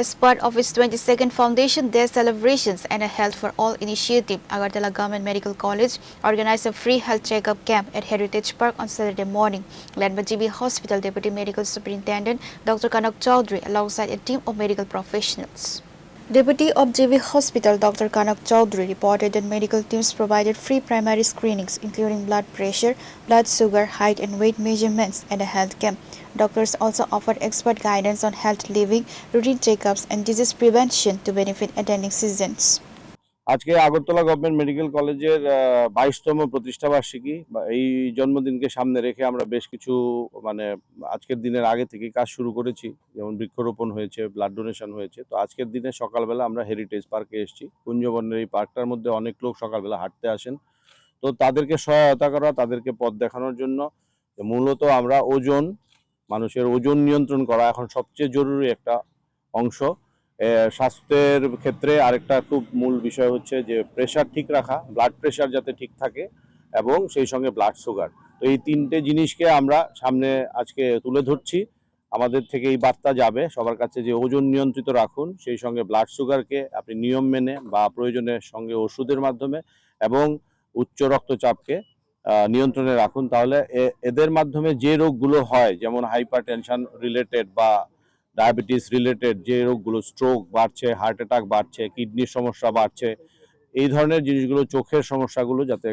As part of its 22nd Foundation Day celebrations and a Health for All initiative, Agartala Government Medical College organized a free health checkup camp at Heritage Park on Saturday morning, led by GB Hospital Deputy Medical Superintendent Dr. Kanak Chaudhary alongside a team of medical professionals. Deputy of JB Hospital Dr. Kanak Chaudhary reported that medical teams provided free primary screenings including blood pressure, blood sugar, height and weight measurements and a health camp. Doctors also offered expert guidance on health living, routine checkups and disease prevention to benefit attending citizens. আজকে Agartala government medical কলেজের 22তম প্রতিষ্ঠাবার্ষিকী এই জন্মদিনকে সামনে রেখে আমরা বেশ কিছু আজকের দিনের আগে থেকে কাজ শুরু করেছি, যেমন বৃক্ষরোপণ হয়েছে, ব্লাড ডোনেশন হয়েছে। তো আজকের দিনে সকালবেলা আমরা হেরিটেজ পার্কে এসেছি। কুঞ্জবনের এই পার্কটার মধ্যে অনেক লোক সকালবেলা হাঁটতে আসেন, তো তাদেরকে সহায়তা করা, তাদেরকে পথ দেখানোর জন্য মূলত আমরা মানুষের ওজন নিয়ন্ত্রণ করা এখন সবচেয়ে জরুরি একটা অংশ। স্বাস্থ্যের ক্ষেত্রে আরেকটা খুব মূল বিষয় হচ্ছে যে প্রেশার ঠিক রাখা, ব্লাড প্রেশার যাতে ঠিক থাকে এবং সেই সঙ্গে ব্লাড সুগার। তো এই তিনটে জিনিসকে আমরা সামনে আজকে তুলে ধরছি। আমাদের থেকে এই বার্তা যাবে সবার কাছে যে ওজন নিয়ন্ত্রিত রাখুন, সেই সঙ্গে ব্লাড সুগারকে আপনি নিয়ম মেনে বা প্রয়োজনের সঙ্গে ওষুধের মাধ্যমে এবং উচ্চ রক্তচাপকে নিয়ন্ত্রণে রাখুন। তাহলে এদের মাধ্যমে যে রোগগুলো হয়, যেমন হাইপার টেনশন রিলেটেড বা ডায়াবেটিস রিলেটেড যে রোগগুলো, স্ট্রোক বাড়ছে, হার্ট অ্যাটাক বাড়ছে, কিডনির সমস্যা বাড়ছে, এই ধরনের জিনিসগুলো, চোখের সমস্যাগুলো যাতে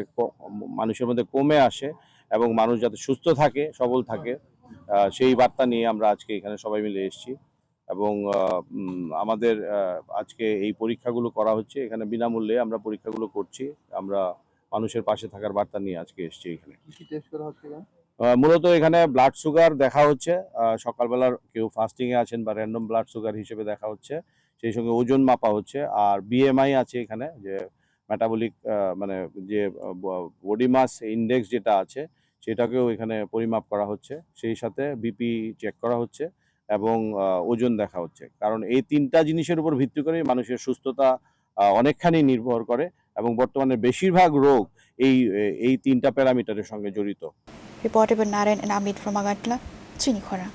মানুষের মধ্যে কমে আসে এবং মানুষ যাতে সুস্থ থাকে, সবল থাকে, সেই বার্তা নিয়ে আমরা আজকে এখানে সবাই মিলে এসেছি। এবং আমাদের আজকে এই পরীক্ষাগুলো করা হচ্ছে এখানে বিনামূল্যে, আমরা পরীক্ষাগুলো করছি। আমরা মানুষের পাশে থাকার বার্তা নিয়ে আজকে এসেছি এখানে। মূলত এখানে ব্লাড সুগার দেখা হচ্ছে, সকালবেলার কেউ ফাস্টিং এ আছেন বা র্যান্ডম ব্লাড সুগার হিসেবে দেখা হচ্ছে, সেই সঙ্গে ওজন মাপা হচ্ছে। আর বিএমআই আছে এখানে, যে মেটাবলিক যে বডি মাস ইন্ডেক্স যেটা আছে সেটাকেও এখানে পরিমাপ করা হচ্ছে, সেই সাথে বিপি চেক করা হচ্ছে এবং ওজন দেখা হচ্ছে। কারণ এই তিনটা জিনিসের উপর ভিত্তি করে মানুষের সুস্থতা অনেকখানি নির্ভর করে এবং বর্তমানে বেশিরভাগ রোগ এই তিনটা প্যারামিটারের সঙ্গে জড়িত। Reported by Naren and Amit from Agartala, Chinikhora.